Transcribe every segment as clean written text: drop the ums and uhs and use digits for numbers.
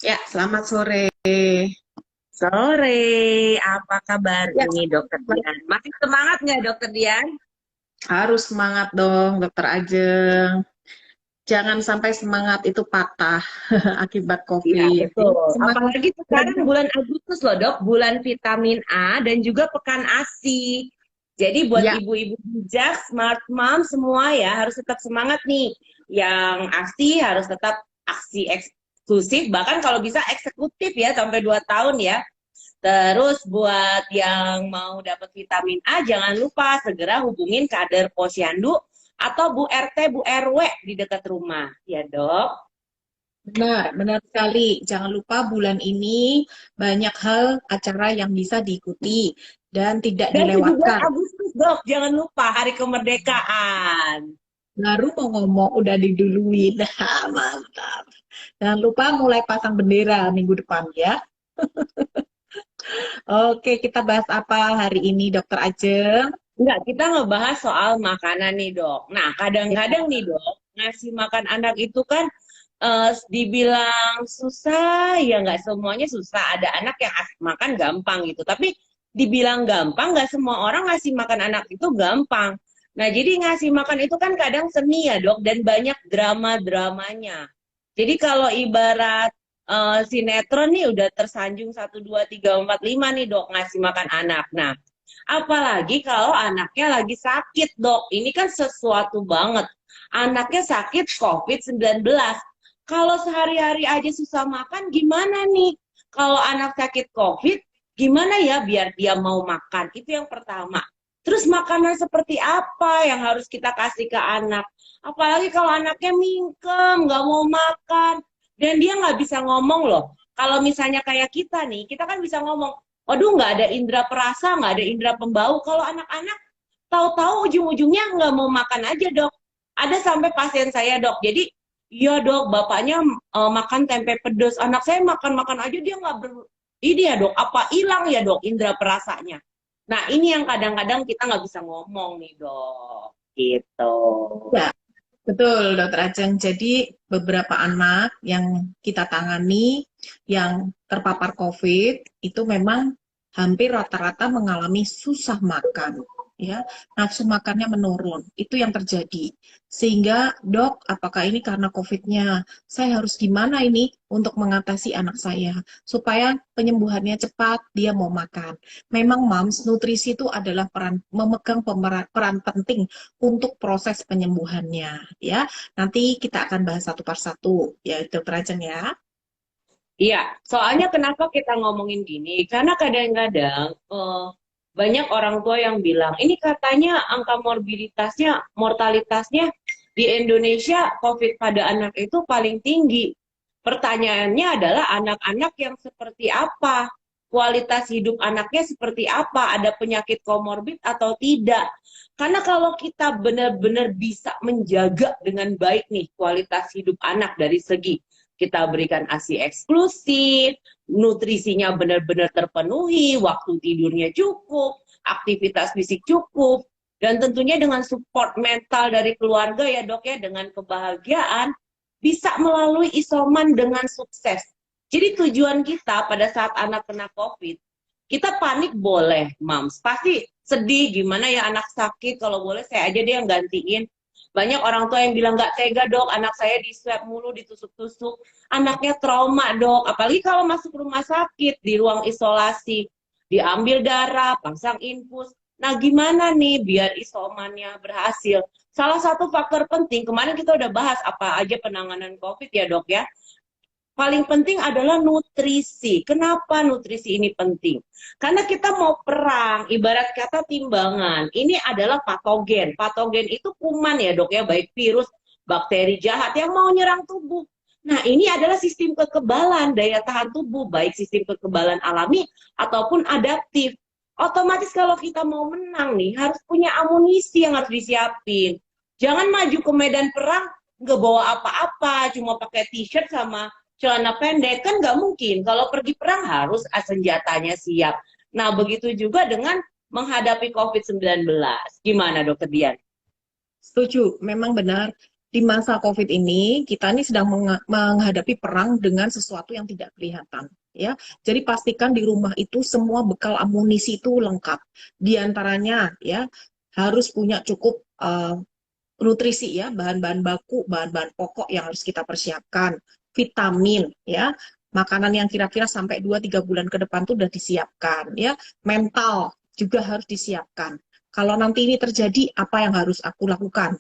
Ya, selamat sore. Sore, apa kabar Ya, ini Dokter Dian? Masih semangat nggak Dokter Dian? harus semangat dong, Dokter Ajeng. Jangan sampai semangat itu patah akibat Iya, COVID. Jadi betul. semangat Apalagi sekarang belajar. bulan Agustus loh dok, bulan vitamin A dan juga pekan ASI. Jadi buat Ya, ibu-ibu bijak, smart mom semua ya harus tetap semangat nih. Yang ASI harus tetap aksi eksklusif, bahkan kalau bisa eksekutif ya sampai 2 tahun ya. Terus buat yang mau dapat vitamin A, jangan lupa segera hubungin kader posyandu atau Bu RT, Bu RW di dekat rumah. Ya dok. benar, benar sekali. Jangan lupa bulan ini banyak hal acara yang bisa diikuti dan tidak Dan 17 dilewatkan. Agustus dok, jangan lupa hari kemerdekaan. Baru mau ngomong udah diduluin. Mantap. Jangan lupa mulai pasang bendera minggu depan ya. Oke, kita bahas apa hari ini, Dokter Ajeng? Enggak, kita ngebahas soal makanan nih dok. Nah, kadang-kadang nih dok, ngasih makan anak itu kan dibilang susah, ya nggak semuanya susah. Ada anak yang makan gampang gitu. Tapi dibilang gampang, nggak semua orang ngasih makan anak itu gampang. Nah, jadi ngasih makan itu kan kadang seni ya dok, dan banyak drama-dramanya. Jadi kalau ibarat sinetron nih udah tersanjung 1, 2, 3, 4, 5 nih dok ngasih makan anak. Nah, apalagi kalau anaknya lagi sakit, dok. Ini kan sesuatu banget. Anaknya sakit COVID-19. Kalau sehari-hari aja susah makan, gimana nih? Kalau anak sakit COVID, gimana ya biar dia mau makan? Itu yang pertama. Terus makanan seperti apa yang harus kita kasih ke anak? Apalagi kalau anaknya mingkem, nggak mau makan. Dan dia nggak bisa ngomong loh. Kalau misalnya kayak kita nih, kita kan bisa ngomong, waduh, nggak ada indera perasa, nggak ada indera pembau. Kalau anak-anak, tahu-tahu ujung-ujungnya nggak mau makan aja, dok. Ada sampai pasien saya, dok. Jadi, iya dok, bapaknya makan tempe pedas. Anak saya makan-makan aja dia nggak ini ya dok, apa hilang ya dok indera perasanya. Nah, ini yang kadang-kadang kita nggak bisa ngomong nih, dok. Gitu. Ya, betul, Dokter Ajeng. Jadi beberapa anak yang kita tangani yang terpapar COVID itu memang hampir rata-rata mengalami susah makan, ya, nafsu makannya menurun. Itu yang terjadi. Sehingga, dok, apakah ini karena COVID-nya? Saya harus gimana ini untuk mengatasi anak saya supaya penyembuhannya cepat, dia mau makan. Memang, Mams, nutrisi itu adalah memegang peran penting untuk proses penyembuhannya, ya. Nanti kita akan bahas satu persatu, ya, Dokter Ajeng ya. Iya, soalnya kenapa kita ngomongin gini? Karena kadang-kadang banyak orang tua yang bilang, ini katanya angka morbiditasnya, mortalitasnya di Indonesia COVID pada anak itu paling tinggi. Pertanyaannya adalah anak-anak yang seperti apa? Kualitas hidup anaknya seperti apa? Ada penyakit komorbid atau tidak? Karena kalau kita benar-benar bisa menjaga dengan baik nih kualitas hidup anak dari segi kita berikan ASI eksklusif, nutrisinya benar-benar terpenuhi, waktu tidurnya cukup, aktivitas fisik cukup, dan tentunya dengan support mental dari keluarga ya dok ya, dengan kebahagiaan, bisa melalui isoman dengan sukses. Jadi tujuan kita pada saat anak kena COVID, kita panik boleh, Mams. Pasti sedih, gimana ya anak sakit, kalau boleh saya aja dia yang gantiin. Banyak orang tua yang bilang, nggak tega dok, anak saya di swab mulu, ditusuk-tusuk. Anaknya trauma dok, apalagi kalau masuk rumah sakit, di ruang isolasi. Diambil darah, pasang infus. Nah gimana nih biar isomannya berhasil? Salah satu faktor penting, kemarin kita udah bahas apa aja penanganan COVID ya dok ya. Paling penting adalah nutrisi. Kenapa nutrisi ini penting? Karena kita mau perang, ibarat kata timbangan. Ini adalah patogen. Patogen itu kuman ya dok ya, baik virus, bakteri jahat yang mau nyerang tubuh. Nah ini adalah sistem kekebalan, daya tahan tubuh, baik sistem kekebalan alami ataupun adaptif. Otomatis kalau kita mau menang nih, harus punya amunisi yang harus disiapin. Jangan maju ke medan perang, nggak bawa apa-apa, cuma pakai t-shirt sama celana pendek kan nggak mungkin. Kalau pergi perang harus senjatanya siap. Nah, begitu juga dengan menghadapi COVID-19. Gimana dokter Dian? Setuju, memang benar di masa COVID ini kita ini sedang menghadapi perang dengan sesuatu yang tidak kelihatan. Ya, jadi pastikan di rumah itu semua bekal amunisi itu lengkap. Di antaranya ya harus punya cukup nutrisi ya, bahan-bahan baku, bahan-bahan pokok yang harus kita persiapkan, vitamin ya, makanan yang kira-kira sampai 2-3 bulan ke depan tuh udah disiapkan ya, mental juga harus disiapkan. Kalau nanti ini terjadi, apa yang harus aku lakukan?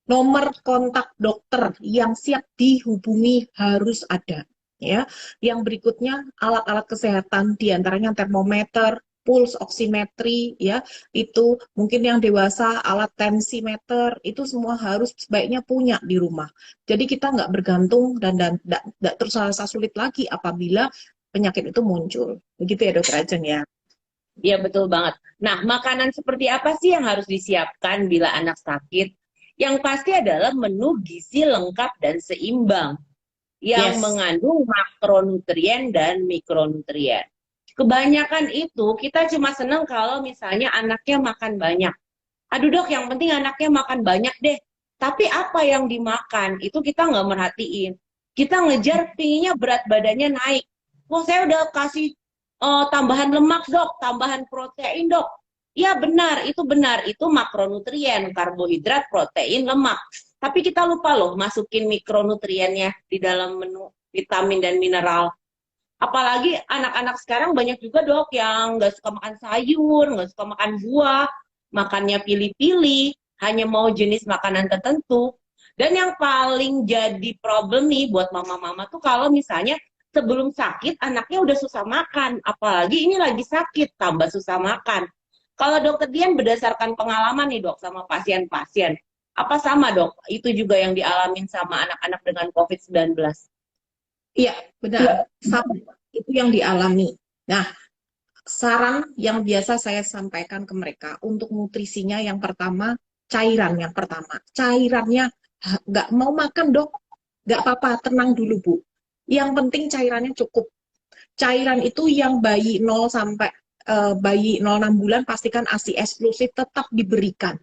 Nomor kontak dokter yang siap dihubungi harus ada. Ya, yang berikutnya alat-alat kesehatan diantaranya termometer, pulse oximetry, ya itu mungkin yang dewasa alat tensimeter itu semua harus sebaiknya punya di rumah. Jadi kita nggak bergantung dan tidak terus rasa sulit lagi apabila penyakit itu muncul. Begitu ya Dokter Ajeng ya. Iya betul banget. Nah, makanan seperti apa sih yang harus disiapkan bila anak sakit? Yang pasti adalah menu gizi lengkap dan seimbang yang Yes. mengandung makronutrien dan mikronutrien. Kebanyakan itu kita cuma seneng kalau misalnya anaknya makan banyak. Aduh dok, yang penting anaknya makan banyak deh. Tapi apa yang dimakan itu kita nggak merhatiin. Kita ngejar pinginnya berat badannya naik. Wah saya udah kasih tambahan lemak dok, tambahan protein dok. Ya benar, itu makronutrien, karbohidrat, protein, lemak. Tapi kita lupa loh masukin mikronutriennya di dalam menu vitamin dan mineral. Apalagi anak-anak sekarang banyak juga dok yang nggak suka makan sayur, nggak suka makan buah, makannya pilih-pilih, hanya mau jenis makanan tertentu. Dan yang paling jadi problem nih buat mama-mama tuh kalau misalnya sebelum sakit anaknya udah susah makan, apalagi ini lagi sakit tambah susah makan. Kalau dokter Dian berdasarkan pengalaman nih dok sama pasien-pasien, apa sama dok? Itu juga yang dialamin sama anak-anak dengan COVID-19? Iya, benar. Sama itu yang dialami. Nah, saran yang biasa saya sampaikan ke mereka untuk nutrisinya yang pertama, cairan yang pertama. Cairannya nggak mau makan dok, nggak apa-apa, tenang dulu Bu. Yang penting cairannya cukup. Cairan itu yang bayi 0 sampai bayi 0,6 bulan pastikan ASI eksklusif tetap diberikan.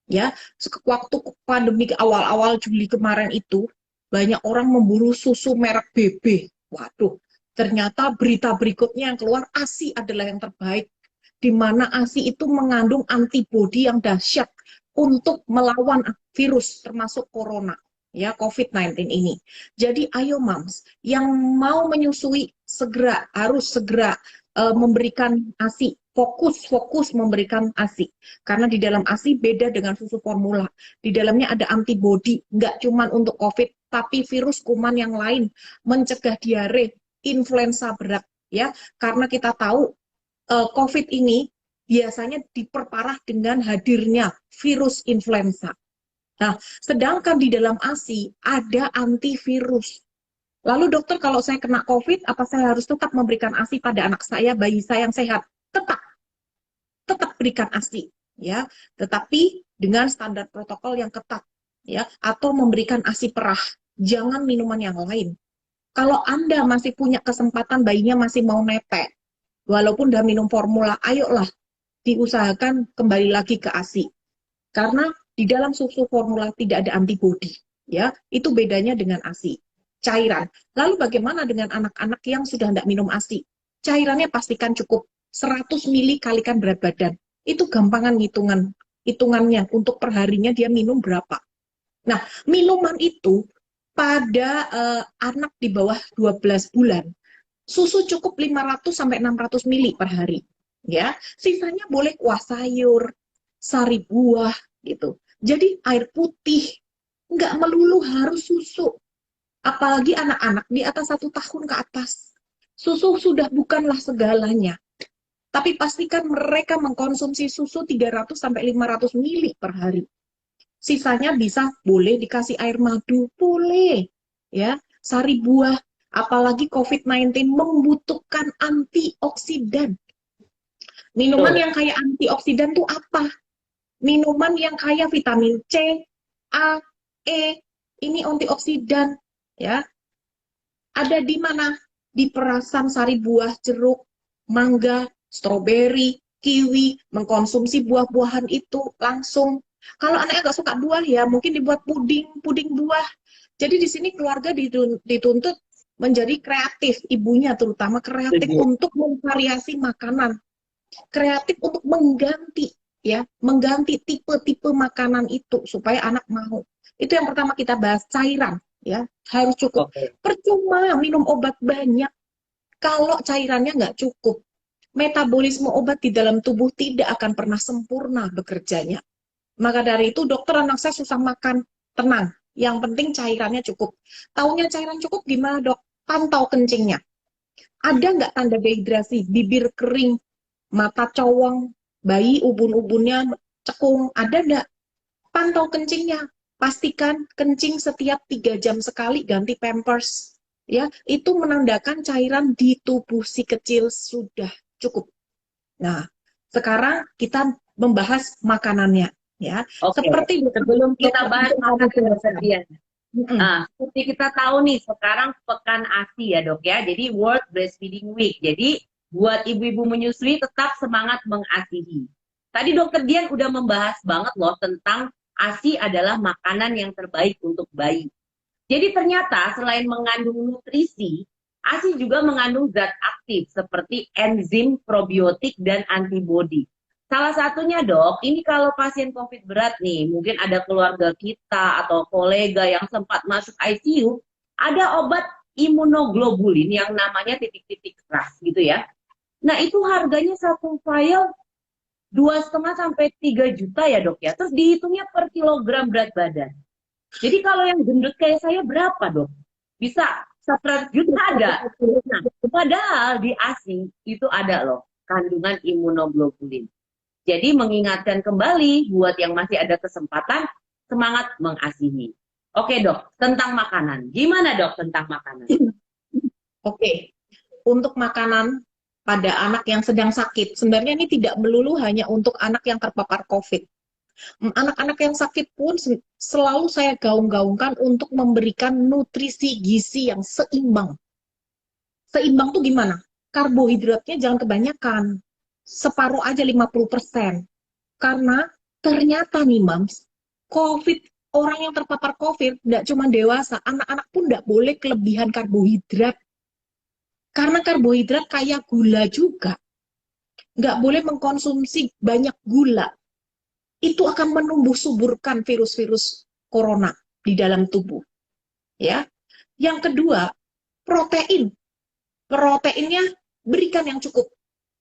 Ya, waktu pandemi awal-awal Juli kemarin itu banyak orang memburu susu merek BB. Waduh, ternyata berita berikutnya yang keluar ASI adalah yang terbaik, di mana ASI itu mengandung antibodi yang dahsyat untuk melawan virus termasuk corona ya COVID-19 ini. Jadi ayo moms yang mau menyusui harus segera memberikan ASI, fokus memberikan ASI. Karena di dalam ASI beda dengan susu formula. Di dalamnya ada antibodi, nggak cuma untuk COVID, tapi virus kuman yang lain, mencegah diare, influenza berat. Ya, karena kita tahu COVID ini biasanya diperparah dengan hadirnya virus influenza. Nah, sedangkan di dalam ASI ada antivirus. Lalu dokter, kalau saya kena COVID, apa saya harus tetap memberikan ASI pada anak saya, bayi saya yang sehat? Tetap, tetap berikan ASI, ya. Tetapi dengan standar protokol yang ketat, ya. Atau memberikan ASI perah, jangan minuman yang lain. Kalau Anda masih punya kesempatan, bayinya masih mau netek, walaupun udah minum formula, ayolah diusahakan kembali lagi ke ASI. Karena di dalam susu formula tidak ada antibodi, ya. Itu bedanya dengan ASI. Cairan. Lalu bagaimana dengan anak-anak yang sudah tidak minum ASI? Cairannya pastikan cukup 100 mili kalikan berat badan. Itu gampangan hitungannya untuk perharinya dia minum berapa. Nah, minuman itu pada anak di bawah 12 bulan, susu cukup 500 sampai 600 mili per hari. Ya, sisanya boleh kuah sayur, sari buah gitu. Jadi air putih, nggak melulu harus susu. Apalagi anak-anak di atas 1 tahun ke atas. Susu sudah bukanlah segalanya. Tapi pastikan mereka mengkonsumsi susu 300 sampai 500 mili per hari. Sisanya bisa boleh dikasih air madu, boleh. Ya, sari buah, apalagi COVID-19 membutuhkan antioksidan. Minuman yang kaya antioksidan tuh apa? Minuman yang kaya vitamin C, A, E, ini antioksidan, ya. Ada di mana? Di perasan sari buah, jeruk, mangga, stroberi, kiwi, mengkonsumsi buah-buahan itu langsung Kalau anaknya nggak suka buah ya mungkin dibuat puding buah. Jadi di sini keluarga dituntut menjadi kreatif, ibunya terutama kreatif Setuju. untuk memvariasi makanan, kreatif untuk mengganti ya, mengganti tipe-tipe makanan itu supaya anak mau. Itu yang pertama kita bahas, cairan ya, harus cukup. Oke. Percuma minum obat banyak kalau cairannya nggak cukup. Metabolisme obat di dalam tubuh tidak akan pernah sempurna bekerjanya. Maka dari itu dokter, anak saya susah makan, tenang. Yang penting cairannya cukup. Taunya cairan cukup gimana dok? Pantau kencingnya. Ada nggak tanda dehidrasi? Bibir kering, mata cowong, bayi ubun-ubunnya cekung, ada nggak? Pantau kencingnya. Pastikan kencing setiap 3 jam sekali, ganti pampers. Ya, itu menandakan cairan di tubuh si kecil sudah cukup. Nah, sekarang kita membahas makanannya, ya. Oke. Seperti Sebelum kita dokter bahas Dian tadi makanan, Dokter jelaskan. Dian. Mm-mm. Seperti kita tahu nih, sekarang pekan ASI ya dok ya, jadi World Breastfeeding Week. Jadi buat ibu-ibu menyusui tetap semangat mengasihi. Tadi Dokter Dian udah membahas banget loh tentang ASI adalah makanan yang terbaik untuk bayi. Jadi ternyata selain mengandung nutrisi, ASI juga mengandung zat aktif seperti enzim, probiotik, dan antibodi. Salah satunya dok, ini kalau pasien COVID berat nih, mungkin ada keluarga kita atau kolega yang sempat masuk ICU, ada obat imunoglobulin yang namanya titik-titik keras gitu ya. Nah itu harganya satu vial 2,5 sampai 3 juta ya dok ya. Terus dihitungnya per kilogram berat badan. Jadi kalau yang gendut kayak saya berapa dok? Bisa 100 juta ada. Nah, padahal di ASI itu ada loh kandungan imunoglobulin. Jadi mengingatkan kembali buat yang masih ada kesempatan, semangat mengasihi. Oke dok, tentang makanan. Gimana dok tentang makanan? Oke, untuk makanan pada anak yang sedang sakit, sebenarnya ini tidak melulu hanya untuk anak yang terpapar COVID. Anak-anak yang sakit pun selalu saya gaung-gaungkan untuk memberikan nutrisi gizi yang seimbang. Seimbang tuh gimana? Karbohidratnya jangan kebanyakan. Separuh aja 50%. Karena ternyata nih Mams, COVID, orang yang terpapar COVID, tidak cuma dewasa, anak-anak pun tidak boleh kelebihan karbohidrat. Karena karbohidrat kayak gula juga. Nggak boleh mengkonsumsi banyak gula. Itu akan menumbuh suburkan virus-virus corona di dalam tubuh. Ya. Yang kedua, protein. Proteinnya berikan yang cukup.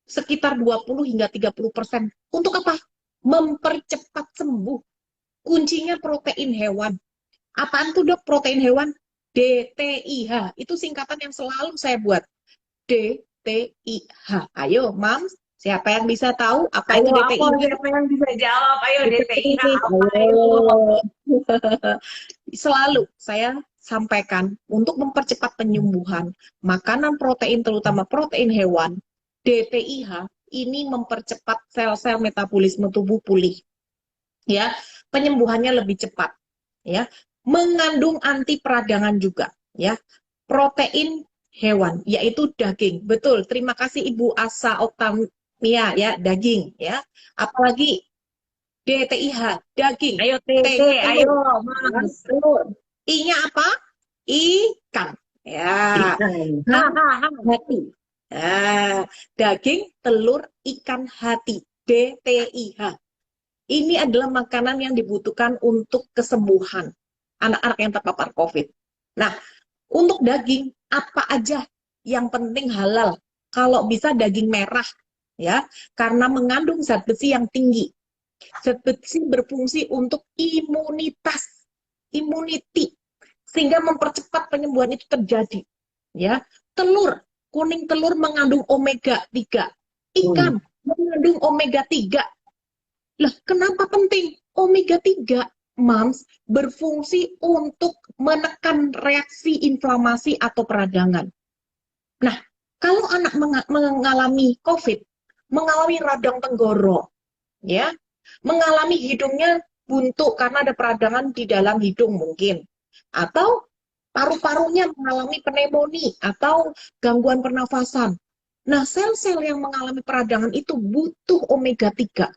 Sekitar 20 hingga 30%. Untuk apa? Mempercepat sembuh. Kuncinya protein hewan. Apaan tuh dok protein hewan? DTIH. Itu singkatan yang selalu saya buat. DTIH. Ayo, Mams, siapa yang bisa tahu apa itu Ayo, DTIH? siapa yang bisa jawab? Ayo, DTIH apa? Ayo. Selalu saya sampaikan untuk mempercepat penyembuhan makanan protein, terutama protein hewan, DTIH ini mempercepat sel-sel metabolisme tubuh pulih. Ya, penyembuhannya lebih cepat. Ya, mengandung anti peradangan juga. Ya, protein hewan yaitu daging. Betul. Terima kasih Ibu Asa Oktamia ya, daging ya. Apalagi DTIH, daging. Ayo, T-nya TT, ayo, telur. Mas. Telur. I-nya apa? Ikan. Ya. Ikan. Hati. Nah, daging, telur, ikan, hati. DTIH. Ini adalah makanan yang dibutuhkan untuk kesembuhan anak-anak yang terpapar COVID. Nah, untuk daging, apa aja yang penting halal? Kalau bisa daging merah, ya, karena mengandung zat besi yang tinggi. Zat besi berfungsi untuk imunitas, immunity, sehingga mempercepat penyembuhan itu terjadi. Ya, telur, kuning telur mengandung omega 3. Ikan mengandung omega 3. Lah, kenapa penting? Omega 3, Mams, berfungsi untuk menekan reaksi inflamasi atau peradangan. Nah, kalau anak mengalami COVID, mengalami radang tenggorok, ya, mengalami hidungnya buntu karena ada peradangan di dalam hidung mungkin, atau paru-parunya mengalami pneumonia atau gangguan pernafasan. Nah, sel-sel yang mengalami peradangan itu butuh omega 3.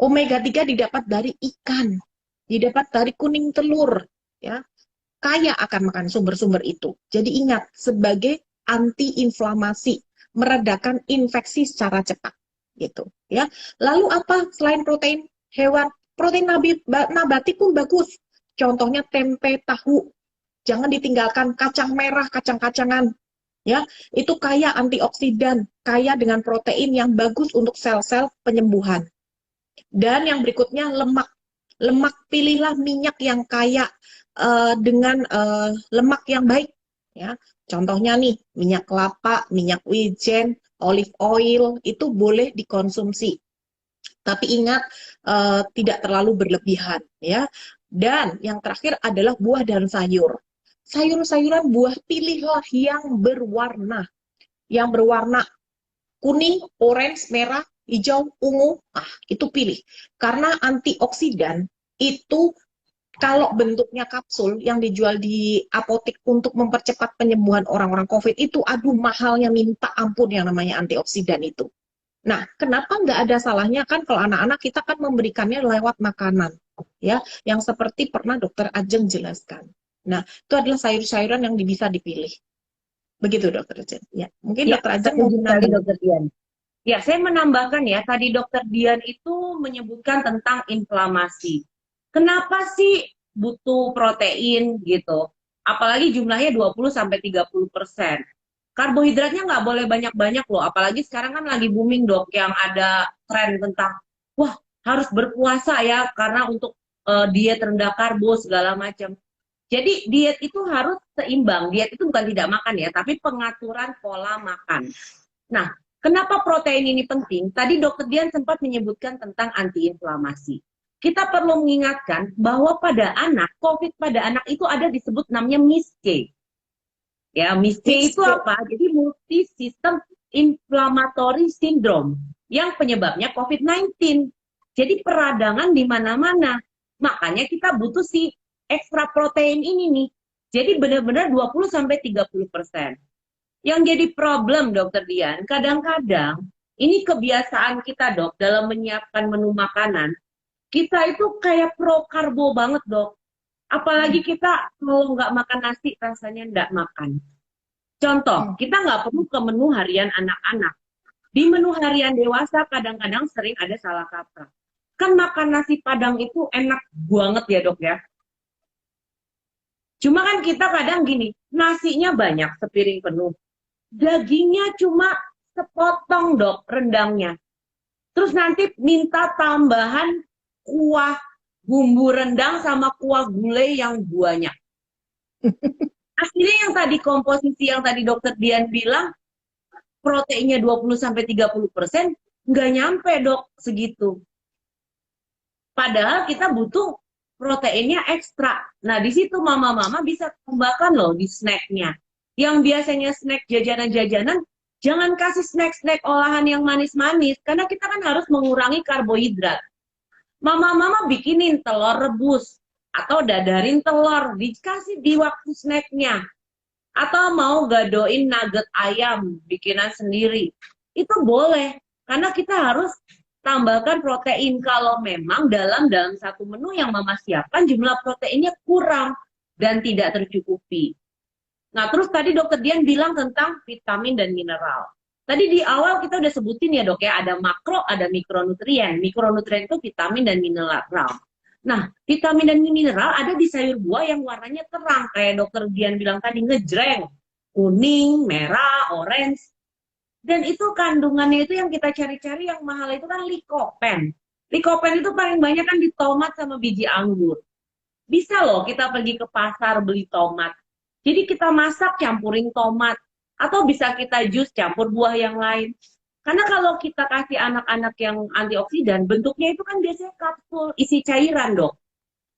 Omega 3 didapat dari ikan, didapat dari kuning telur, ya. Kaya akan makan sumber-sumber itu. Jadi ingat, sebagai antiinflamasi, meredakan infeksi secara cepat, gitu, ya. Lalu apa selain protein hewan? Protein nabati pun bagus. Contohnya tempe, tahu. Jangan ditinggalkan kacang merah, kacang-kacangan, ya. Itu kaya antioksidan, kaya dengan protein yang bagus untuk sel-sel penyembuhan. Dan yang berikutnya lemak. Lemak, pilihlah minyak yang kaya dengan lemak yang baik, ya. Contohnya nih, minyak kelapa, minyak wijen, olive oil itu boleh dikonsumsi. Tapi ingat, tidak terlalu berlebihan, ya. Dan yang terakhir adalah buah dan sayur. Sayur-sayuran buah pilihlah yang berwarna. Yang berwarna kuning, orange, merah, hijau, ungu, itu pilih. Karena antioksidan itu kalau bentuknya kapsul yang dijual di apotek untuk mempercepat penyembuhan orang-orang COVID itu, aduh mahalnya minta ampun yang namanya antioksidan itu. Nah, kenapa nggak ada salahnya kan kalau anak-anak kita kan memberikannya lewat makanan, ya, yang seperti pernah Dokter Ajeng jelaskan. Nah, itu adalah sayur-sayuran yang bisa dipilih. Begitu Dokter Ajeng. Ya, mungkin Ya, Dokter Ajeng mau setuju sekali menambah. Dokter Dian. Ya, saya menambahkan ya, tadi Dokter Dian itu menyebutkan tentang inflamasi. Kenapa sih butuh protein gitu? Apalagi jumlahnya 20-30%. Karbohidratnya nggak boleh banyak-banyak loh. Apalagi sekarang kan lagi booming dok, yang ada tren tentang, wah harus berpuasa ya, karena untuk diet rendah karbo segala macam. Jadi diet itu harus seimbang. Diet itu bukan tidak makan ya, tapi pengaturan pola makan. Nah, kenapa protein ini penting? Tadi Dokter Dian sempat menyebutkan tentang antiinflamasi. Kita perlu mengingatkan bahwa pada anak, COVID pada anak itu ada disebut namanya MIS-C. Ya, MIS-C itu apa? Jadi multi system inflammatory syndrome yang penyebabnya COVID-19. Jadi peradangan di mana-mana. Makanya kita butuh si ekstra protein ini nih. Jadi benar-benar 20-30%. Yang jadi problem, Dokter Dian, kadang-kadang ini kebiasaan kita, Dok, dalam menyiapkan menu makanan. Kita itu kayak pro karbo banget, Dok. Apalagi kita kalau nggak makan nasi, rasanya nggak makan. Contoh, kita nggak perlu ke menu harian anak-anak. Di menu harian dewasa kadang-kadang sering ada salah kaprah. Kan makan nasi Padang itu enak banget ya, Dok, ya. Cuma kan kita kadang gini, nasinya banyak, sepiring penuh. Dagingnya cuma sepotong dok rendangnya. Terus nanti minta tambahan kuah bumbu rendang sama kuah gulai yang banyak. Akhirnya yang tadi komposisi yang tadi Dokter Dian bilang proteinnya 20-30% nggak nyampe dok segitu. Padahal kita butuh proteinnya ekstra. Nah di situ mama-mama bisa tambahkan loh di snacknya. Yang biasanya snack jajanan-jajanan, jangan kasih snack-snack olahan yang manis-manis, karena kita kan harus mengurangi karbohidrat. Mama-mama bikinin telur rebus, atau dadarin telur, dikasih di waktu snacknya. Atau mau gadoin nugget ayam, bikinan sendiri. Itu boleh, karena kita harus tambahkan protein kalau memang dalam satu menu yang mama siapkan jumlah proteinnya kurang dan tidak tercukupi. Nah, terus tadi Dokter Dian bilang tentang vitamin dan mineral. Tadi di awal kita udah sebutin ya dok ya, ada makro, ada mikronutrien. Mikronutrien itu vitamin dan mineral. Nah, vitamin dan mineral ada di sayur buah yang warnanya terang. Kayak Dokter Dian bilang tadi, ngejreng. Kuning, merah, orange. Dan itu kandungannya itu yang kita cari-cari yang mahal itu kan likopen. Likopen itu paling banyak kan di tomat sama biji anggur. Bisa loh kita pergi ke pasar beli tomat. Jadi kita masak campurin tomat. Atau bisa kita jus campur buah yang lain. Karena kalau kita kasih anak-anak yang antioksidan, bentuknya itu kan biasanya kapsul, isi cairan dok.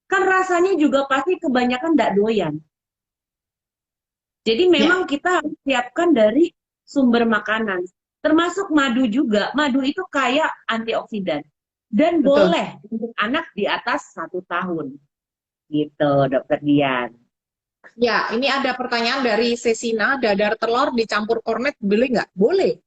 Kan rasanya juga pasti kebanyakan nggak doyan. Jadi memang kita harus siapkan dari sumber makanan. Termasuk madu juga. Madu itu kaya antioksidan. Dan boleh untuk anak di atas 1 tahun. Gitu, Dokter Dian. Ya, ini ada pertanyaan dari Sesina, dadar telur dicampur kornet boleh nggak? Boleh.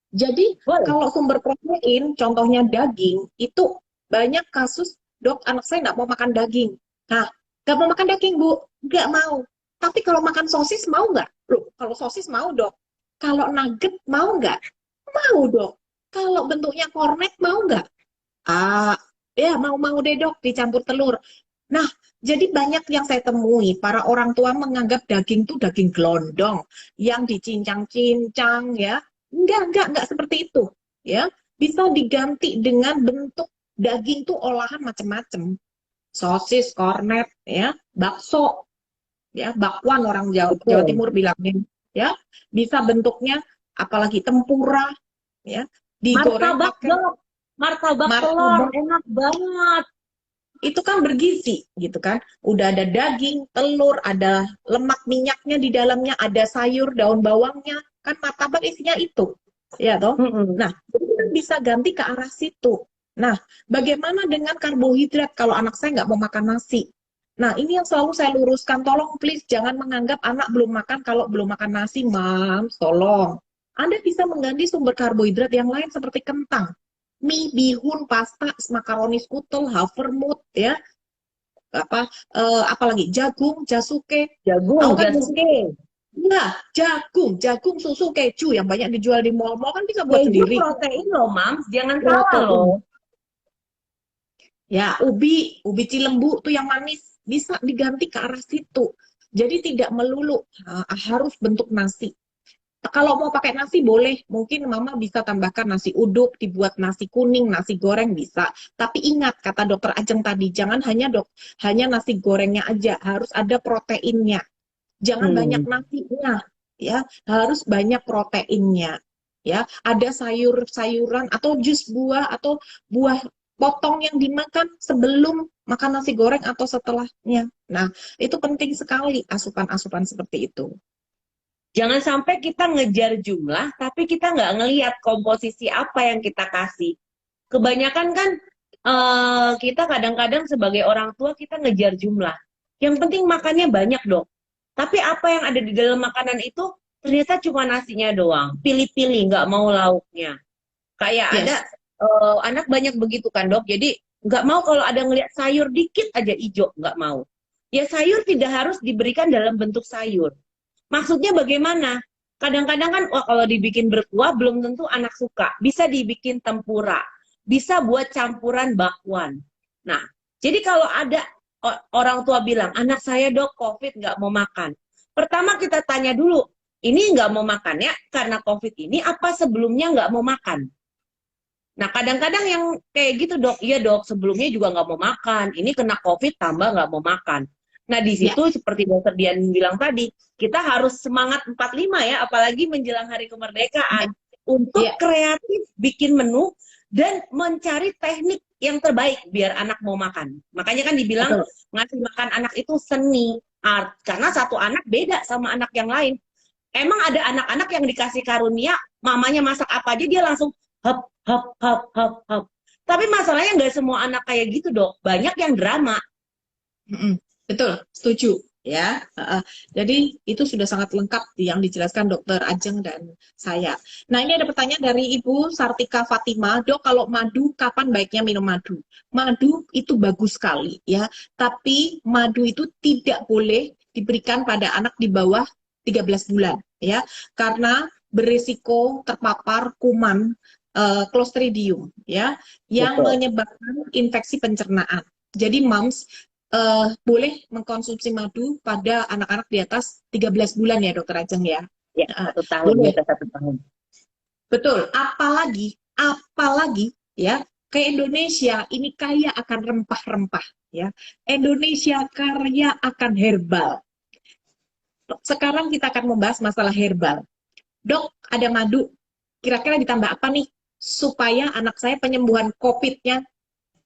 Jadi, kalau sumber protein, contohnya daging, itu banyak kasus, dok anak saya nggak mau makan daging. Nah, nggak mau makan daging Bu, nggak mau. Tapi kalau makan sosis mau nggak? Loh, kalau sosis mau dok. Kalau nugget mau nggak? Mau dok. Kalau bentuknya kornet mau nggak? Ah, ya mau-mau deh dok, dicampur telur. Nah, jadi banyak yang saya temui, para orang tua menganggap daging tuh daging gelondong, yang dicincang-cincang ya. Enggak seperti itu. Ya, bisa diganti dengan bentuk daging tuh olahan macam-macam. Sosis, kornet, ya, bakso, ya, bakwan orang Jawa Betul. Timur bilangnya, ya. Bisa bentuknya apalagi tempura, ya, digoreng Martabak pakai dok, martabak telur, martabak, enak banget. itu kan bergizi gitu kan. Udah ada daging, telur, ada lemak minyaknya di dalamnya, ada sayur, daun bawangnya, kan martabak isinya itu. Ya toh? Mm-mm. Nah, jadi kita bisa ganti ke arah situ. Nah, bagaimana dengan karbohidrat kalau anak saya nggak mau makan nasi? Nah, ini yang selalu saya luruskan. Tolong please jangan menganggap anak belum makan kalau belum makan nasi, Mam. Tolong. Anda bisa mengganti sumber karbohidrat yang lain seperti kentang, mie, bihun, pasta, makaroni skutel, havermut, ya, apa apalagi jagung, jasuke. Jagung, Tahu kan jasuke? jasuke, Nah, jagung susu, keju yang banyak dijual di mall-mall kan bisa buat keju sendiri. protein loh, Mams. Jangan salah Protein. loh. Ya, ubi cilembu tuh yang manis bisa diganti ke arah situ. Jadi tidak melulu harus bentuk nasi. Kalau mau pakai nasi boleh, mungkin mama bisa tambahkan nasi uduk, dibuat nasi kuning, nasi goreng bisa. Tapi ingat kata dokter Ajeng tadi, jangan hanya nasi gorengnya aja, harus ada proteinnya. Jangan banyak Hmm. nasinya, ya, harus banyak proteinnya. Ya, ada sayur-sayuran atau jus buah atau buah potong yang dimakan sebelum makan nasi goreng atau setelahnya. Nah, itu penting sekali asupan-asupan seperti itu. Jangan sampai kita ngejar jumlah, tapi kita nggak ngelihat komposisi apa yang kita kasih. Kebanyakan kan kita kadang-kadang sebagai orang tua kita ngejar jumlah. Yang penting makannya banyak dong. Tapi apa yang ada di dalam makanan itu ternyata cuma nasinya doang. Pilih-pilih, nggak mau lauknya. Kayak ada Yes, anak banyak begitu kan dok. Jadi nggak mau kalau ada ngelihat sayur dikit aja hijau, nggak mau. Ya sayur tidak harus diberikan dalam bentuk sayur. Maksudnya bagaimana? Kadang-kadang kan, wah kalau dibikin berkuah belum tentu anak suka. Bisa dibikin tempura, bisa buat campuran bakwan. Nah, jadi kalau ada orang tua bilang, anak saya dok COVID nggak mau makan. Pertama kita tanya dulu, ini nggak mau makan ya karena COVID ini apa sebelumnya nggak mau makan? Nah, kadang-kadang yang kayak gitu dok, iya dok, sebelumnya juga nggak mau makan. Ini kena COVID tambah nggak mau makan. Nah, di ya, situ seperti dokter Dian bilang tadi, kita harus semangat 45 ya, apalagi menjelang hari ya, kemerdekaan. Untuk ya, kreatif bikin menu dan mencari teknik yang terbaik biar anak mau makan. Makanya kan dibilang betul. ngasih makan anak itu seni, art. Karena satu anak beda sama anak yang lain. Emang ada anak-anak yang dikasih karunia, mamanya masak apa aja dia langsung hap hap hap hap hap. Tapi masalahnya nggak semua anak kayak gitu dok. Banyak yang drama. Mm-mm. Betul, setuju ya. Jadi itu sudah sangat lengkap yang dijelaskan Dokter Ajeng dan saya. Nah, ini ada pertanyaan dari Ibu Sartika Fatima, Dok, kalau madu kapan baiknya minum madu? Madu itu bagus sekali ya, tapi madu itu tidak boleh diberikan pada anak di bawah 13 bulan ya, karena berisiko terpapar kuman Clostridium ya, yang Betul. menyebabkan infeksi pencernaan. Jadi moms boleh mengkonsumsi madu pada anak-anak di atas 13 bulan ya Dokter Ajeng ya. Ya, Uh, 1 tahun, di boleh. atas 1 tahun. Betul. Apalagi ya ke Indonesia ini kaya akan rempah-rempah ya. Indonesia kaya akan herbal. Sekarang kita akan membahas masalah herbal. Dok, ada madu. Kira-kira ditambah apa nih supaya anak saya penyembuhan COVID-nya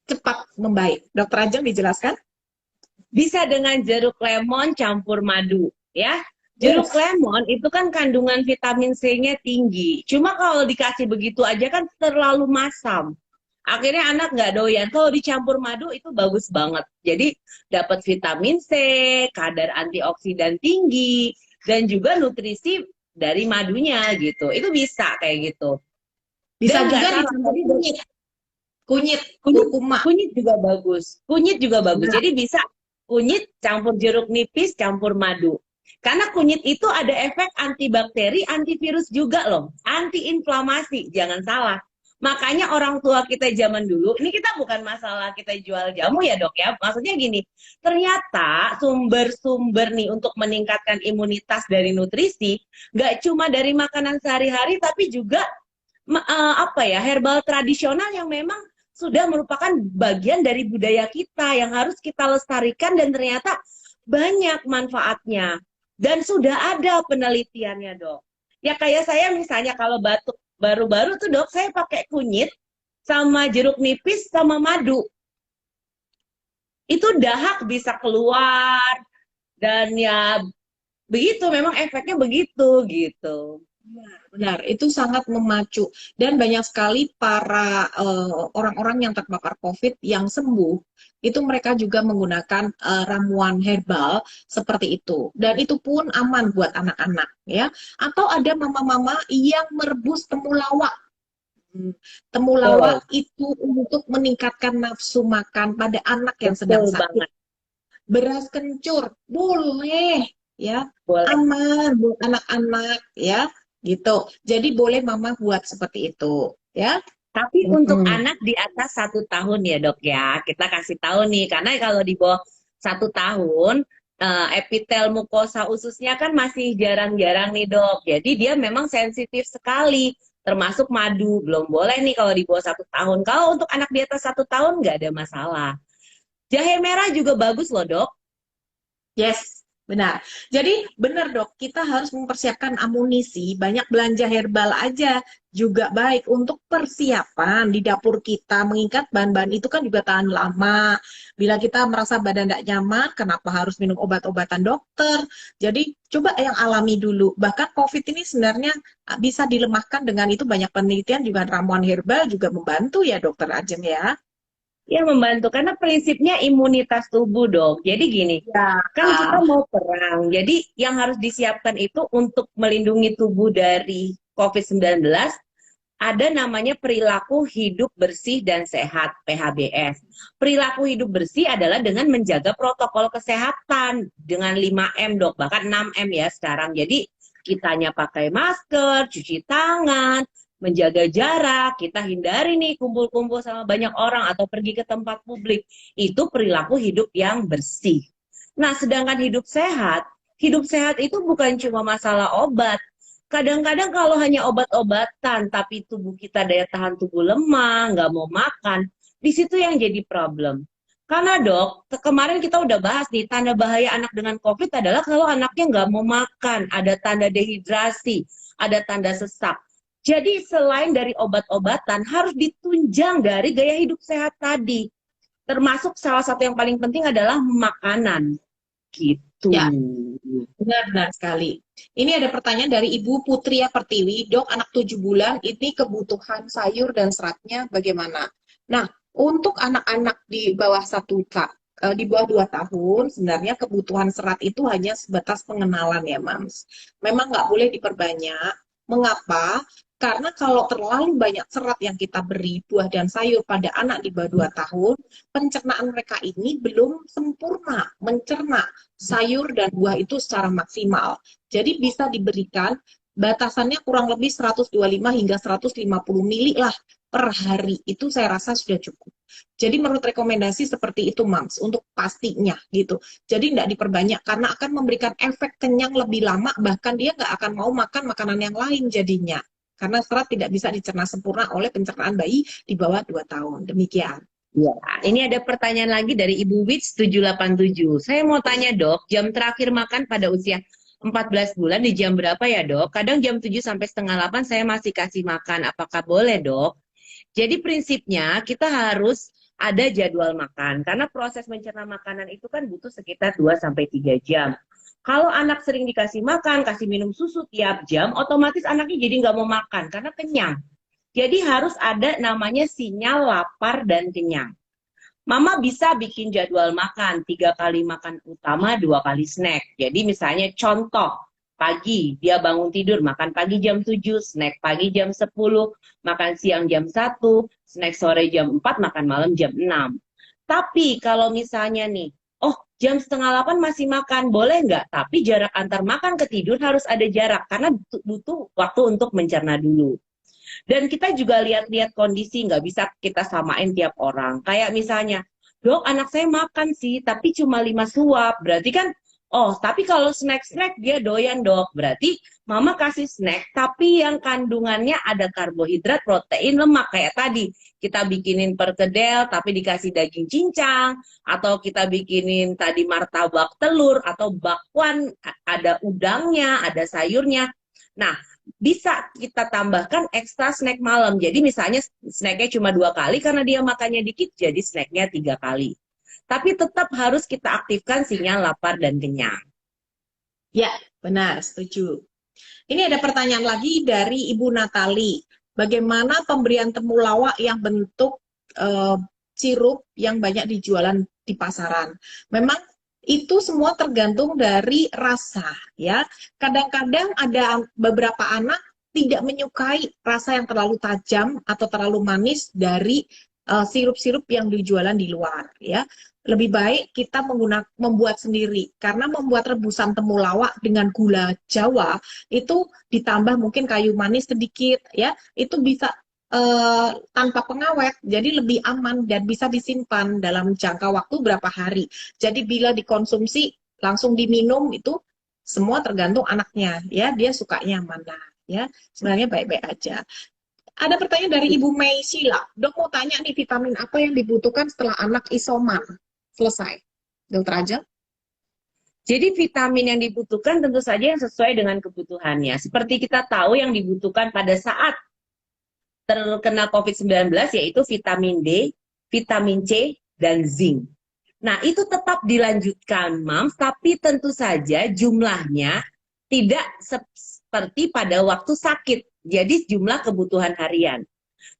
cepat membaik? Dokter Ajeng dijelaskan? Bisa dengan jeruk lemon campur madu, ya. Jeruk Yes. lemon itu kan kandungan vitamin C-nya tinggi. Cuma kalau dikasih begitu aja kan terlalu masam. Akhirnya anak nggak doyan. Kalau dicampur madu itu bagus banget. Jadi dapat vitamin C, kadar antioksidan tinggi, dan juga nutrisi dari madunya gitu. Itu bisa kayak gitu. Bisa Dan nggak juga salah dicampur tadi kunyit. Kunyit, Kunyit, kurkuma. kunyit juga bagus. Kunyit juga bagus. Nah, Jadi bisa kunyit campur jeruk nipis, campur madu. Karena kunyit itu ada efek antibakteri, antivirus juga loh. Antiinflamasi, jangan salah. Makanya orang tua kita zaman dulu, ini kita bukan masalah kita jual jamu ya dok ya. Maksudnya gini, ternyata sumber-sumber nih untuk meningkatkan imunitas dari nutrisi, nggak cuma dari makanan sehari-hari, tapi juga apa ya, herbal tradisional yang memang sudah merupakan bagian dari budaya kita yang harus kita lestarikan dan ternyata banyak manfaatnya dan sudah ada penelitiannya dok. Ya kayak saya misalnya kalau batuk baru-baru tuh dok saya pakai kunyit sama jeruk nipis sama madu itu dahak bisa keluar dan ya begitu memang efeknya begitu gitu. benar, benar. Itu sangat memacu dan banyak sekali para orang-orang yang terpapar COVID yang sembuh itu mereka juga menggunakan ramuan herbal seperti itu dan itu pun aman buat anak-anak ya. Atau ada mama-mama yang merebus temulawak. Hmm, Betul, temulawak itu untuk meningkatkan nafsu makan pada anak yang sedang betul sakit. banget. Beras kencur boleh ya, Boleh. aman buat anak-anak ya gitu. Jadi boleh mama buat seperti itu ya. Tapi untuk Mm-mm. anak di atas 1 tahun ya dok ya, kita kasih tahu nih, karena kalau di bawah 1 tahun, epitel mukosa ususnya kan masih jarang-jarang nih dok. Jadi dia memang sensitif sekali, termasuk madu. Belum boleh nih kalau di bawah 1 tahun. Kalau untuk anak di atas 1 tahun nggak ada masalah. Jahe merah juga bagus loh dok. Yes, benar. Jadi benar dok, kita harus mempersiapkan amunisi, banyak belanja herbal aja juga baik untuk persiapan di dapur kita, mengingat bahan-bahan itu kan juga tahan lama. Bila kita merasa badan tidak nyaman, kenapa harus minum obat-obatan dokter? Jadi coba yang alami dulu. Bahkan COVID ini sebenarnya bisa dilemahkan dengan itu banyak penelitian juga ramuan herbal juga membantu ya dokter Ajeng ya. Ya membantu karena prinsipnya imunitas tubuh dok. Jadi gini, Ya, kan kita mau perang. Jadi yang harus disiapkan itu untuk melindungi tubuh dari COVID-19 ada namanya perilaku hidup bersih dan sehat (PHBS). Perilaku hidup bersih adalah dengan menjaga protokol kesehatan dengan 5M dok, bahkan 6M ya sekarang. Jadi kitanya pakai masker, cuci tangan, menjaga jarak, kita hindari nih kumpul-kumpul sama banyak orang atau pergi ke tempat publik. Itu perilaku hidup yang bersih. Nah, sedangkan hidup sehat itu bukan cuma masalah obat. Kadang-kadang kalau hanya obat-obatan, tapi tubuh kita daya tahan tubuh lemah, nggak mau makan, di situ yang jadi problem. Karena dok, kemarin kita udah bahas nih, tanda bahaya anak dengan COVID adalah kalau anaknya nggak mau makan, ada tanda dehidrasi, ada tanda sesak. Jadi selain dari obat-obatan, harus ditunjang dari gaya hidup sehat tadi. Termasuk salah satu yang paling penting adalah makanan. Gitu. ya. Benar-benar sekali. Ini ada pertanyaan dari Ibu Putria Pertiwi, dok anak 7 bulan, ini kebutuhan sayur dan seratnya bagaimana? Nah, untuk anak-anak di bawah di bawah 2 tahun, sebenarnya kebutuhan serat itu hanya sebatas pengenalan ya, Mams. Memang nggak boleh diperbanyak. Mengapa? Karena kalau terlalu banyak serat yang kita beri buah dan sayur pada anak di bawah 2 tahun, pencernaan mereka ini belum sempurna mencerna sayur dan buah itu secara maksimal. Jadi bisa diberikan batasannya kurang lebih 125 hingga 150 mili lah per hari. Itu saya rasa sudah cukup. Jadi menurut rekomendasi seperti itu, Mams, untuk pastinya gitu. Jadi tidak diperbanyak karena akan memberikan efek kenyang lebih lama, bahkan dia nggak akan mau makan makanan yang lain jadinya. Karena serat tidak bisa dicerna sempurna oleh pencernaan bayi di bawah 2 tahun. Demikian. Ya, ini ada pertanyaan lagi dari Ibu Wits 787. Saya mau tanya dok, jam terakhir makan pada usia 14 bulan di jam berapa ya dok? Kadang jam 7 sampai setengah 8 saya masih kasih makan. Apakah boleh dok? Jadi prinsipnya kita harus ada jadwal makan. Karena proses mencerna makanan itu kan butuh sekitar 2 sampai 3 jam. Kalau anak sering dikasih makan, kasih minum susu tiap jam, otomatis anaknya jadi nggak mau makan karena kenyang. Jadi harus ada namanya sinyal lapar dan kenyang. Mama bisa bikin jadwal makan, 3 kali makan utama, 2 kali snack. Jadi misalnya contoh, Pagi, dia bangun tidur, makan pagi jam 7, snack pagi jam 10, makan siang jam 1, snack sore jam 4, makan malam jam 6. Tapi kalau misalnya nih, oh jam setengah 8 masih makan, boleh nggak? Tapi jarak antar makan ke tidur harus ada jarak, karena butuh waktu untuk mencerna dulu. Dan kita juga lihat-lihat kondisi, nggak bisa kita samain tiap orang. Kayak misalnya, dok anak saya makan sih, tapi cuma 5 suap. Berarti kan, oh tapi kalau snack-snack dia doyan dok. Berarti mama kasih snack, tapi yang kandungannya ada karbohidrat, protein, lemak. Kayak tadi, kita bikinin perkedel, tapi dikasih daging cincang. Atau kita bikinin tadi martabak telur, atau bakwan, ada udangnya, ada sayurnya. Nah, bisa kita tambahkan ekstra snack malam. Jadi misalnya snacknya cuma 2 kali karena dia makannya dikit, jadi snacknya 3 kali. Tapi tetap harus kita aktifkan sinyal lapar dan kenyang. Ya, benar, setuju. Ini ada pertanyaan lagi dari Ibu Natali. Bagaimana pemberian temulawak yang bentuk sirup yang banyak dijualan di pasaran? Memang itu semua tergantung dari rasa, ya. Kadang-kadang ada beberapa anak tidak menyukai rasa yang terlalu tajam atau terlalu manis dari sirup-sirup yang dijualan di luar, ya. Lebih baik kita membuat sendiri, karena membuat rebusan temulawak dengan gula Jawa itu ditambah mungkin kayu manis sedikit, ya, itu bisa tanpa pengawet, jadi lebih aman dan bisa disimpan dalam jangka waktu berapa hari. Jadi bila dikonsumsi langsung diminum itu semua tergantung anaknya, ya, dia sukanya mana, ya. Sebenarnya baik-baik aja. Ada pertanyaan dari Ibu Mei Sila. Dok mau tanya nih, vitamin apa yang dibutuhkan setelah anak isoman selesai? Dokter Ajeng? Jadi vitamin yang dibutuhkan tentu saja yang sesuai dengan kebutuhannya. Seperti kita tahu yang dibutuhkan pada saat terkena COVID-19 yaitu vitamin D, vitamin C, dan zinc. Nah, itu tetap dilanjutkan, Mams, tapi tentu saja jumlahnya tidak seperti pada waktu sakit. Jadi jumlah kebutuhan harian.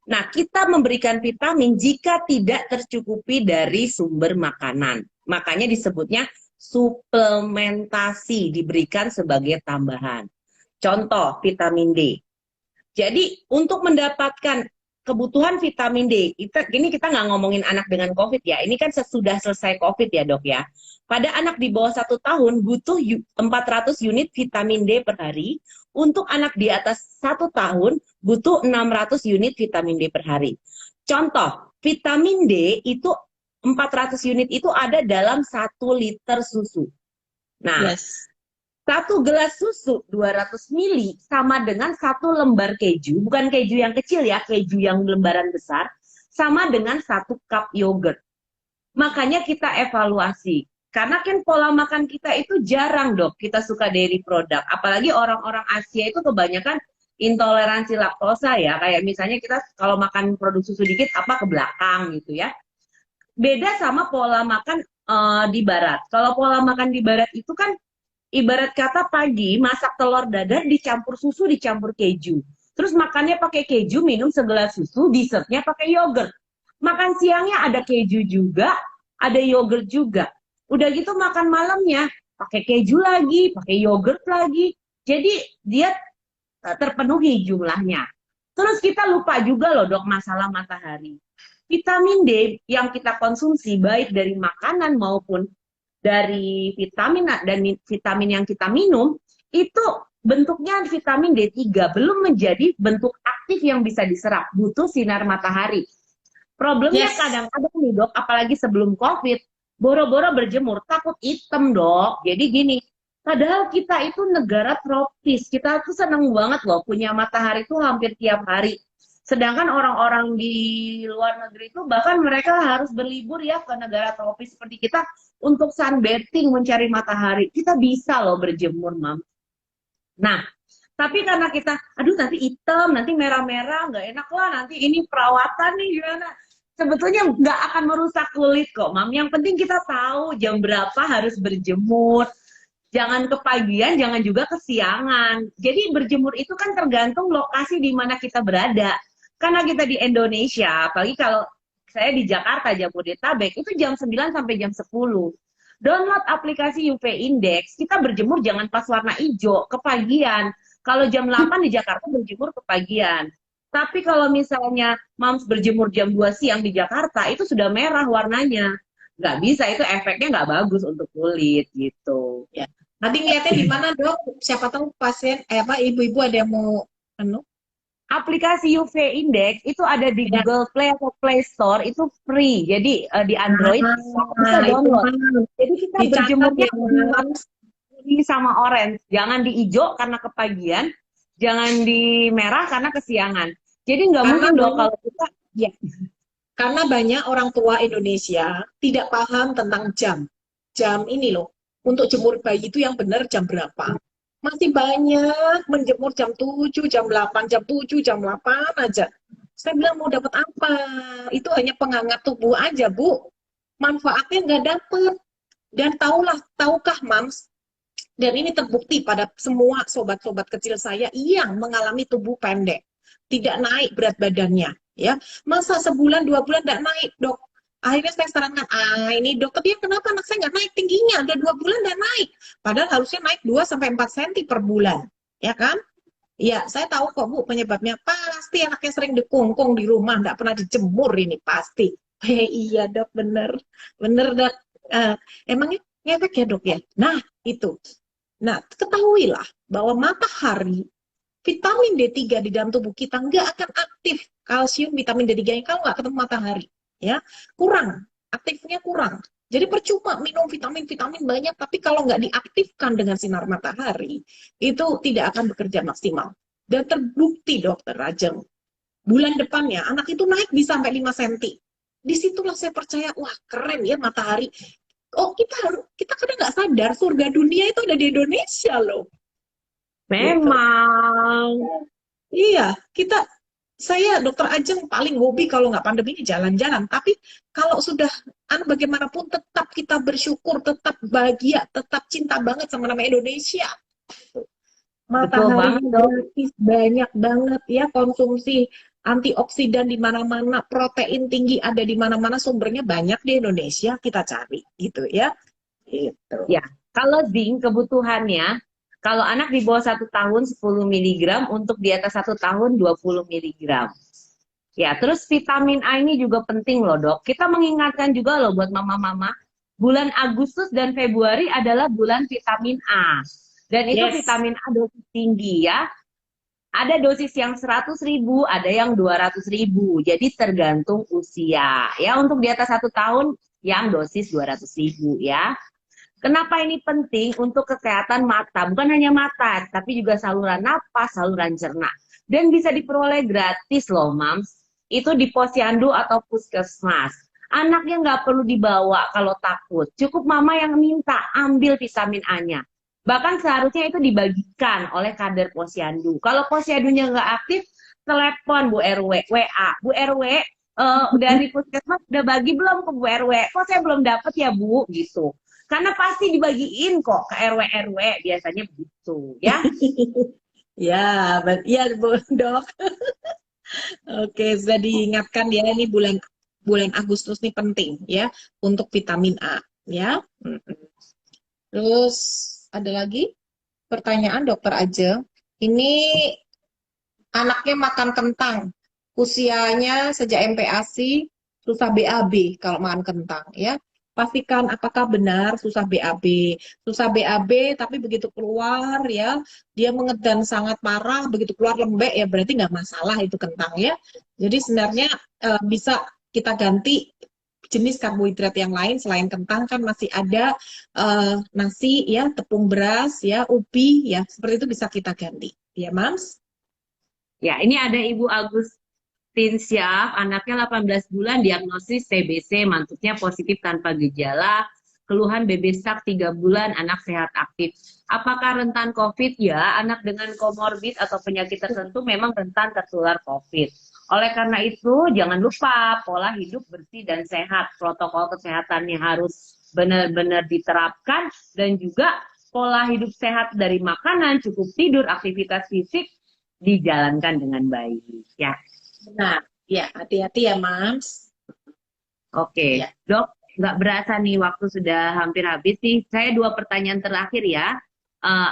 Nah, kita memberikan vitamin jika tidak tercukupi dari sumber makanan. Makanya disebutnya suplementasi, diberikan sebagai tambahan. Contoh, vitamin D. Jadi untuk mendapatkan kebutuhan vitamin D, ini kita nggak ngomongin anak dengan COVID ya, ini kan sesudah selesai COVID ya dok ya. Pada anak di bawah 1 tahun butuh 400 unit vitamin D per hari, untuk anak di atas 1 tahun butuh 600 unit vitamin D per hari. Contoh, vitamin D itu 400 unit itu ada dalam 1 liter susu. Nah, Yes. 1 gelas susu 200 mili sama dengan 1 lembar keju, bukan keju yang kecil ya, keju yang lembaran besar, sama dengan 1 cup yogurt. Makanya kita evaluasi. Karena kan pola makan kita itu jarang dok, kita suka dairy product. Apalagi orang-orang Asia itu kebanyakan intoleransi laktosa ya. Kayak misalnya kita kalau makan produk susu dikit apa ke belakang gitu ya. Beda sama pola makan di barat. Kalau pola makan di barat itu kan ibarat kata pagi masak telur dadar dicampur susu dicampur keju. Terus makannya pakai keju, minum segelas susu, dessertnya pakai yogurt. Makan siangnya ada keju juga, ada yogurt juga. Udah gitu makan malamnya pakai keju lagi, pakai yogurt lagi. Jadi dia terpenuhi jumlahnya. Terus kita lupa juga loh dok masalah matahari. Vitamin D yang kita konsumsi baik dari makanan maupun dari vitamin dan vitamin yang kita minum itu bentuknya vitamin D3 belum menjadi bentuk aktif yang bisa diserap, butuh sinar matahari. Problemnya kadang-kadang nih dok, apalagi sebelum COVID, boro-boro berjemur takut hitam dok. Jadi gini, padahal kita itu negara tropis, kita tuh seneng banget loh punya matahari tuh hampir tiap hari. Sedangkan orang-orang di luar negeri itu bahkan mereka harus berlibur ya ke negara tropis seperti kita untuk sunbathing, mencari matahari. Kita bisa loh berjemur, Mam. Nah, tapi karena kita, aduh nanti hitam, nanti merah-merah, nggak enak lah, nanti ini perawatan nih gimana. Sebetulnya nggak akan merusak kulit kok, Mam. Yang penting kita tahu jam berapa harus berjemur. Jangan kepagian, jangan juga kesiangan. Jadi berjemur itu kan tergantung lokasi di mana kita berada. Karena kita di Indonesia, apalagi kalau saya di Jakarta, Jabodetabek, itu jam 9 sampai jam 10. Download aplikasi UV Index, kita berjemur jangan pas warna hijau, kepagian. Kalau jam 8 di Jakarta berjemur kepagian. Tapi kalau misalnya Mams berjemur jam 2 siang di Jakarta, itu sudah merah warnanya. Nggak bisa, itu efeknya nggak bagus untuk kulit gitu. Ya. Nanti ngeliatnya di mana dok? Siapa tahu pasien, ibu-ibu ada yang mau, anu? Aplikasi UV Index itu ada di Ya. Google Play atau Play Store, itu free. Jadi di Android bisa Itu download. Mams. Jadi kita Dicatat berjemurnya ya Mams. di sama orange. Jangan di hijau karena kepagian, jangan di merah karena kesiangan. Jadi nggak Karena mungkin dong banyak, kalau kita, ya karena banyak orang tua Indonesia tidak paham tentang jam. Jam ini loh, untuk jemur bayi itu yang benar jam berapa. Masih banyak menjemur jam 7, jam 8, jam 7, jam 8 aja. Saya bilang mau dapat apa? Itu hanya penghangat tubuh aja, Bu. Manfaatnya nggak dapet. Dan tahukah Mams, dan ini terbukti pada semua sobat-sobat kecil saya yang mengalami tubuh pendek, tidak naik berat badannya, ya. Masa sebulan 2 bulan tidak naik, dok? Akhirnya saya sarankan, ini dokter dia kenapa anak saya nggak naik tingginya, udah 2 bulan nggak naik. Padahal harusnya naik 2 sampai 4 cm per bulan, ya kan? Ya, saya tahu kok Bu penyebabnya. Pasti anaknya sering dikungkung di rumah, nggak pernah dijemur ini pasti. Iya dok, bener. Bener dok. Emangnya ngefek ya dok ya? Nah, itu. Nah, ketahuilah bahwa matahari, vitamin D3 di dalam tubuh kita nggak akan aktif. Kalsium, vitamin D3 yang kalau nggak ketemu matahari, ya kurang, aktifnya kurang. Jadi percuma minum vitamin-vitamin banyak, tapi kalau nggak diaktifkan dengan sinar matahari, itu tidak akan bekerja maksimal. Dan terbukti dokter Rajeng, bulan depannya anak itu naik bisa sampai 5 cm. Disitulah saya percaya, wah keren ya matahari. Oh kita kadang nggak sadar surga dunia itu ada di Indonesia loh. Gitu. memang Iya, saya dokter Ajeng paling hobi kalau nggak pandemi ini jalan-jalan. Tapi kalau sudah, bagaimanapun tetap kita bersyukur, tetap bahagia, tetap cinta banget sama nama Indonesia. betul Matahari banget dok. gratis banyak banget ya, konsumsi antioksidan di mana-mana, protein tinggi ada di mana-mana, sumbernya banyak di Indonesia, kita cari gitu ya. Gitu. Ya, kalau zinc kebutuhannya, kalau anak di bawah 1 tahun 10 miligram, untuk di atas 1 tahun 20 miligram. Ya, terus vitamin A ini juga penting loh dok. Kita mengingatkan juga loh buat mama-mama, bulan Agustus dan Februari adalah bulan vitamin A. Dan itu Yes. vitamin A dosis tinggi ya. Ada dosis yang 100.000, ada yang 200.000. Jadi tergantung usia. Ya, untuk di atas 1 tahun yang dosis 200.000 ya. Kenapa ini penting? Untuk kesehatan mata, bukan hanya mata, tapi juga saluran napas, saluran cerna. Dan bisa diperoleh gratis loh, Mams. Itu di posyandu atau puskesmas. Anaknya nggak perlu dibawa kalau takut. Cukup mama yang minta, ambil vitamin A-nya. Bahkan seharusnya itu dibagikan oleh kader posyandu. Kalau posyandunya nggak aktif, telepon Bu RW, WA. Bu RW, dari puskesmas udah bagi belum ke Bu RW? Kok saya belum dapat ya Bu? Gitu. Karena pasti dibagiin kok ke RW-RW, biasanya begitu ya. Ya, ya Bu Dok. Oke, sudah diingatkan ya, ini bulan bulan Agustus nih penting ya untuk vitamin A ya. Terus ada lagi pertanyaan dokter aja. Ini anaknya makan kentang, usianya sejak MPASI susah BAB kalau makan kentang ya. Pastikan apakah benar susah BAB. Susah BAB tapi begitu keluar ya, dia mengedan sangat parah, begitu keluar lembek ya berarti nggak masalah itu kentang ya. Jadi sebenarnya bisa kita ganti jenis karbohidrat yang lain selain kentang, kan masih ada nasi ya, tepung beras ya, ubi ya, seperti itu bisa kita ganti. Ya, Mams? Ya, ini ada Ibu Agustinsyah, anaknya 18 bulan, diagnosis TBC, mantuknya positif tanpa gejala, keluhan BB stuck 3 bulan, anak sehat aktif. Apakah rentan COVID? Ya, anak dengan komorbid atau penyakit tertentu memang rentan tertular COVID. Oleh karena itu, jangan lupa pola hidup bersih dan sehat. Protokol kesehatannya harus benar-benar diterapkan, dan juga pola hidup sehat dari makanan, cukup tidur, aktivitas fisik dijalankan dengan baik. Ya, Nah, ya hati-hati ya, Mams. oke. Ya. Dok, nggak berasa nih waktu sudah hampir habis nih. Saya 2 pertanyaan terakhir ya.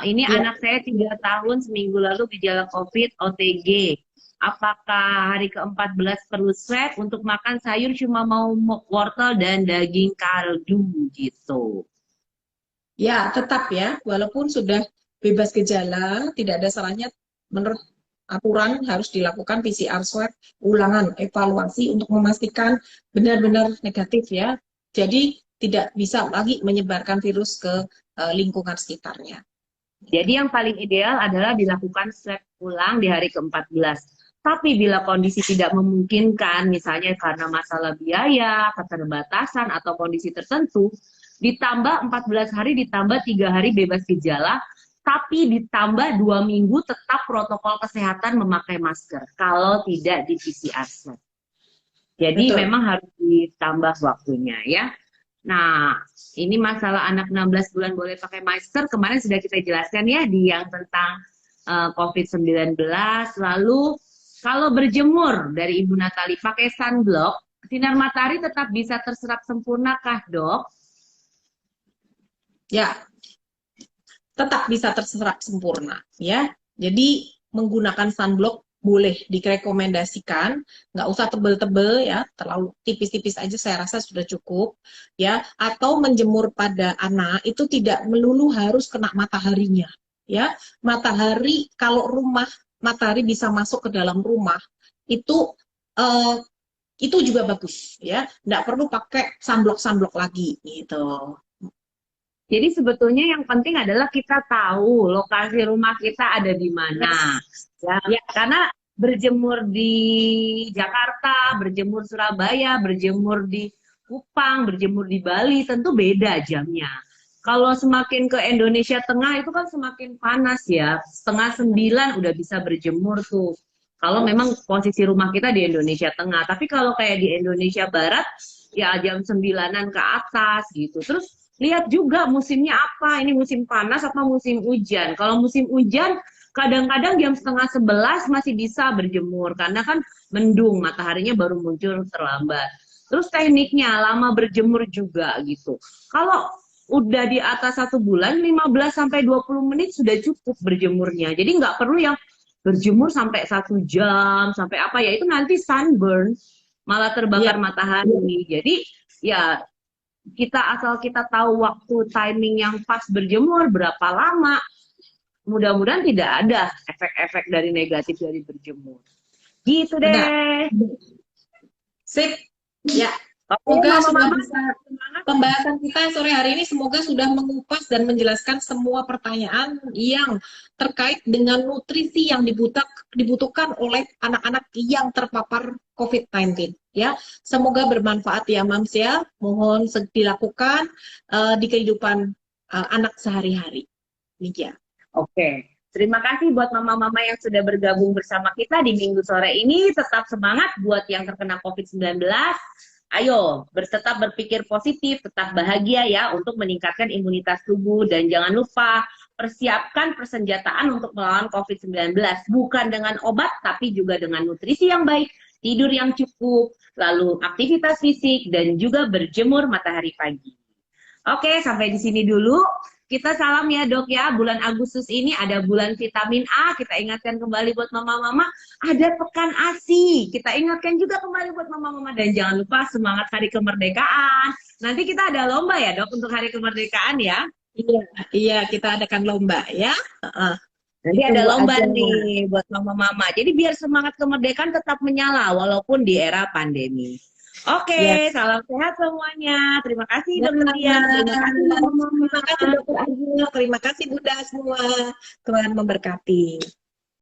Ini Ya, anak saya 3 tahun, seminggu lalu gejala COVID, OTG. Apakah hari ke-14 perlu swab untuk makan sayur cuma mau wortel dan daging kaldu gitu? ya tetap ya, walaupun sudah bebas gejala, tidak ada salahnya menurut aturan harus dilakukan PCR swab ulangan evaluasi untuk memastikan benar-benar negatif ya. Jadi tidak bisa lagi menyebarkan virus ke lingkungan sekitarnya. Gitu. Jadi yang paling ideal adalah dilakukan swab ulang di hari ke-14. Tapi bila kondisi tidak memungkinkan, misalnya karena masalah biaya, keterbatasan, atau kondisi tertentu, ditambah 14 hari, ditambah 3 hari bebas gejala, tapi ditambah 2 minggu tetap protokol kesehatan memakai masker, kalau tidak di PCR swab. Jadi Betul. memang harus ditambah waktunya ya. Nah, ini masalah anak 16 bulan boleh pakai masker, kemarin sudah kita jelaskan ya di yang tentang COVID-19. Lalu, kalau berjemur dari Ibu Natali, pakai sunblock, sinar matahari tetap bisa terserap sempurna kah, Dok? Ya, tetap bisa terserap sempurna ya. Jadi menggunakan sunblock boleh direkomendasikan, nggak usah tebel-tebel ya, terlalu tipis-tipis aja saya rasa sudah cukup ya. Atau menjemur pada anak itu tidak melulu harus kena mataharinya ya. Matahari kalau rumah matahari bisa masuk ke dalam rumah itu eh, itu juga bagus ya. Nggak perlu pakai sunblock lagi gitu. Jadi sebetulnya yang penting adalah kita tahu lokasi rumah kita ada di mana. Ya, Ya, karena berjemur di Jakarta, berjemur Surabaya, berjemur di Kupang, berjemur di Bali tentu beda jamnya. Kalau semakin ke Indonesia Tengah itu kan semakin panas ya. Setengah 9 udah bisa berjemur tuh. Kalau memang posisi rumah kita di Indonesia Tengah. Tapi kalau kayak di Indonesia Barat, ya jam 9-an ke atas gitu. Terus lihat juga musimnya apa. Ini musim panas apa musim hujan. Kalau musim hujan, kadang-kadang jam setengah 11 masih bisa berjemur. Karena kan mendung, mataharinya baru muncul terlambat. Terus tekniknya, lama berjemur juga gitu. Kalau udah di atas 1 bulan, 15-20 menit sudah cukup berjemurnya. Jadi nggak perlu yang berjemur sampai 1 jam, sampai apa ya, itu nanti sunburn, malah terbakar ya. matahari. Jadi ya asal kita tahu waktu timing yang pas berjemur, berapa lama, mudah-mudahan tidak ada efek-efek dari negatif dari berjemur. Gitu Benar. deh. Sip. Ya. Oke, Semoga sudah mama-mama. bisa pembahasan kita sore hari ini semoga sudah mengupas dan menjelaskan semua pertanyaan yang terkait dengan nutrisi yang dibutuhkan oleh anak-anak yang terpapar COVID-19 ya. Semoga bermanfaat ya Mams ya. Mohon dilakukan di kehidupan anak sehari-hari. Demikian. Oke. Terima kasih buat mama-mama yang sudah bergabung bersama kita di minggu sore ini. Tetap semangat buat yang terkena COVID-19. Ayo, tetap berpikir positif, tetap bahagia ya untuk meningkatkan imunitas tubuh. Dan jangan lupa persiapkan persenjataan untuk melawan COVID-19. Bukan dengan obat, tapi juga dengan nutrisi yang baik, tidur yang cukup, lalu aktivitas fisik, dan juga berjemur matahari pagi. Oke, sampai di sini dulu. Kita salam ya dok ya, bulan Agustus ini ada bulan vitamin A, kita ingatkan kembali buat mama-mama, ada pekan ASI, kita ingatkan juga kembali buat mama-mama, dan jangan lupa semangat hari kemerdekaan. Nanti kita ada lomba ya dok untuk hari kemerdekaan ya. Iya, iya kita adakan lomba ya. Nanti ada Tunggu lomba aja. nih buat mama-mama, jadi biar semangat kemerdekaan tetap menyala walaupun di era pandemi. Ya. Oke, salam sehat semuanya. Terima kasih Ya, Dokter Dian, terima kasih mama-mama. terima kasih Dokter Agil, terima kasih Bunda semua. Tuhan memberkati.